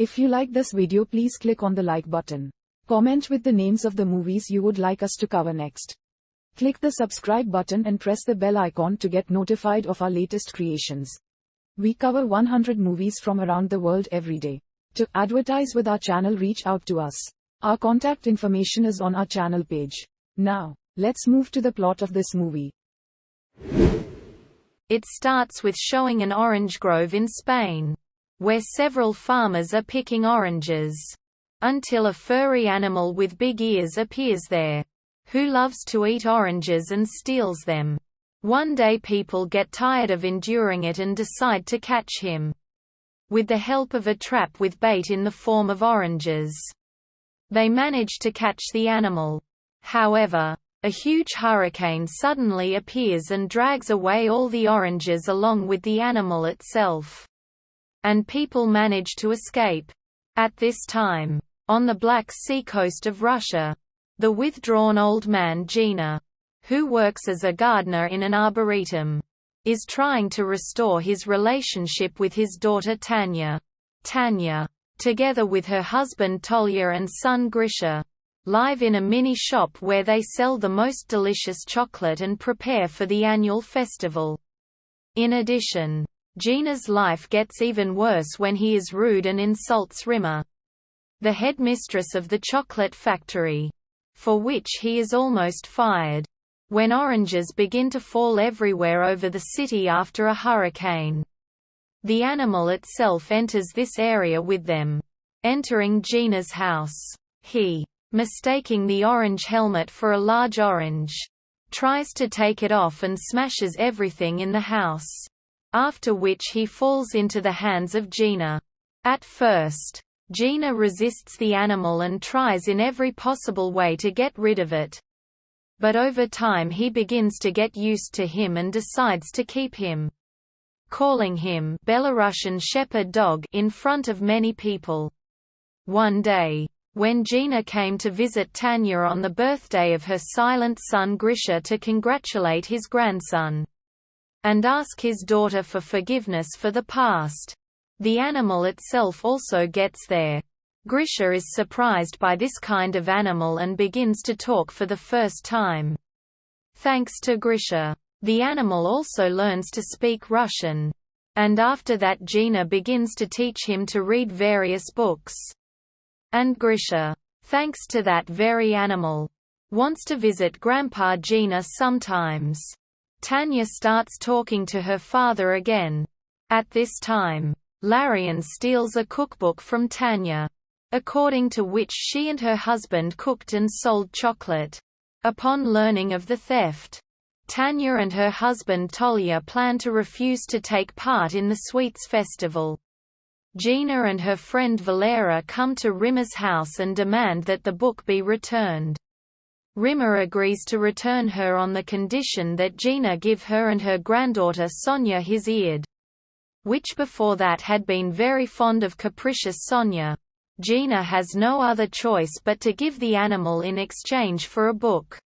If you like this video, please click on the like button. Comment with the names of the movies you would like us to cover next. Click the subscribe button and press the bell icon to get notified of our latest creations. We cover 100 movies from around the world every day. To advertise with our channel, reach out to us. Our contact information is on our channel page. Now, let's move to the plot of this movie. It starts with showing an orange grove in Spain, where several farmers are picking oranges, until a furry animal with big ears appears there, who loves to eat oranges and steals them. One day people get tired of enduring it and decide to catch him, with the help of a trap with bait in the form of oranges. They manage to catch the animal. However, a huge hurricane suddenly appears and drags away all the oranges along with the animal itself. And people manage to escape. At this time, on the Black Sea coast of Russia, the withdrawn old man Gina, who works as a gardener in an arboretum, is trying to restore his relationship with his daughter Tanya. Tanya, together with her husband Tolya and son Grisha, live in a mini shop where they sell the most delicious chocolate and prepare for the annual festival. In addition, Gina's life gets even worse when he is rude and insults Rima, the headmistress of the chocolate factory, for which he is almost fired. When oranges begin to fall everywhere over the city after a hurricane, the animal itself enters this area with them. Entering Gina's house, he, mistaking the orange helmet for a large orange, tries to take it off and smashes everything in the house, after which he falls into the hands of Gina. At first, Gina resists the animal and tries in every possible way to get rid of it. But over time he begins to get used to him and decides to keep him, calling him Belarusian shepherd dog in front of many people. One day, when Gina came to visit Tanya on the birthday of her silent son Grisha to congratulate his grandson and ask his daughter for forgiveness for the past, the animal itself also gets there. Grisha is surprised by this kind of animal and begins to talk for the first time. Thanks to Grisha, the animal also learns to speak Russian, and after that Gina begins to teach him to read various books. And Grisha, thanks to that very animal, wants to visit Grandpa Gina sometimes. Tanya starts talking to her father again. At this time, Larian steals a cookbook from Tanya, according to which she and her husband cooked and sold chocolate. Upon learning of the theft, Tanya and her husband Tolya plan to refuse to take part in the sweets festival. Gina and her friend Valera come to Rima's house and demand that the book be returned. Rima agrees to return her on the condition that Gina give her and her granddaughter Sonia his eared, which before that had been very fond of capricious Sonia. Gina has no other choice but to give the animal in exchange for a book.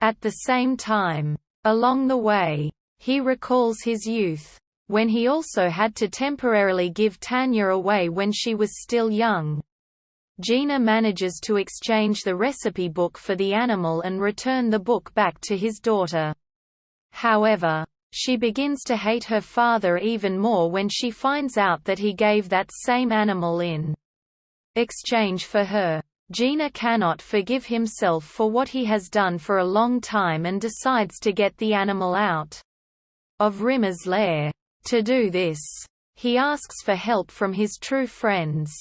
At the same time, along the way, he recalls his youth, when he also had to temporarily give Tanya away when she was still young. Gina manages to exchange the recipe book for the animal and return the book back to his daughter. However, she begins to hate her father even more when she finds out that he gave that same animal in exchange for her. Gina cannot forgive himself for what he has done for a long time and decides to get the animal out of Rima's lair. To do this, he asks for help from his true friends.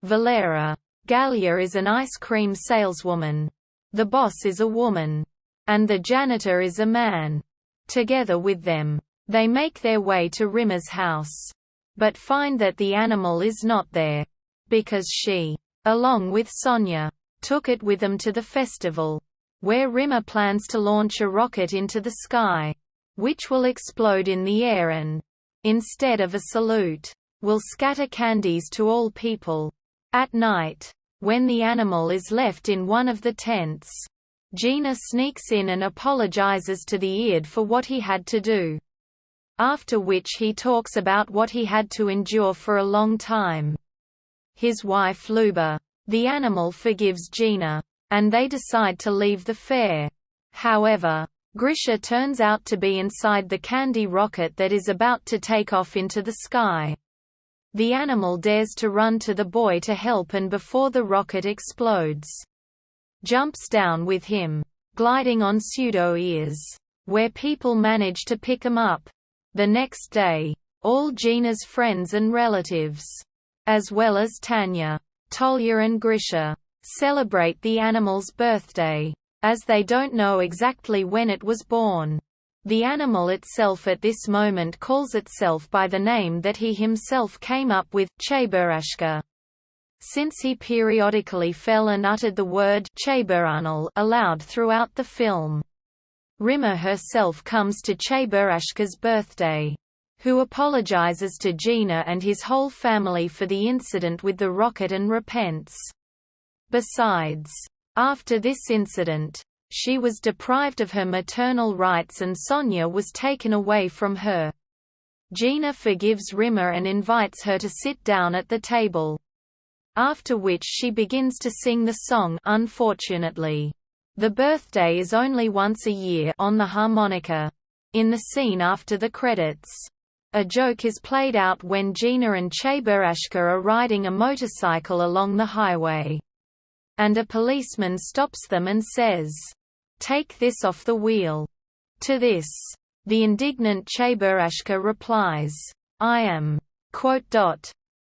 Valera. Galia is an ice cream saleswoman. The boss is a woman. And the janitor is a man. Together with them, they make their way to Rima's house, but find that the animal is not there, because she, along with Sonia, took it with them to the festival, where Rima plans to launch a rocket into the sky, which will explode in the air and, instead of a salute, will scatter candies to all people. At night, when the animal is left in one of the tents, Gina sneaks in and apologizes to the Eared for what he had to do. After which he talks about what he had to endure for a long time. his wife Luba. The animal forgives Gina, and they decide to leave the fair. However, Grisha turns out to be inside the candy rocket that is about to take off into the sky. The animal dares to run to the boy to help, and before the rocket explodes, jumps down with him, gliding on pseudo-ears, where people manage to pick him up. The next day, all Gina's friends and relatives, as well as Tanya, Tolya and Grisha, celebrate the animal's birthday, as they don't know exactly when it was born. The animal itself at this moment calls itself by the name that he himself came up with, Cheburashka. Since he periodically fell and uttered the word Cheburanal aloud throughout the film. Rima herself comes to Cheburashka's birthday, who apologizes to Gina and his whole family for the incident with the rocket and repents. Besides, after this incident, she was deprived of her maternal rights and Sonia was taken away from her. Gina forgives Rima and invites her to sit down at the table, after which she begins to sing the song Unfortunately. The birthday is only once a year on the harmonica. In the scene after the credits, a joke is played out when Gina and Cheburashka are riding a motorcycle along the highway, and a policeman stops them and says, "Take this off the wheel." To this, the indignant Cheburashka replies, "I am."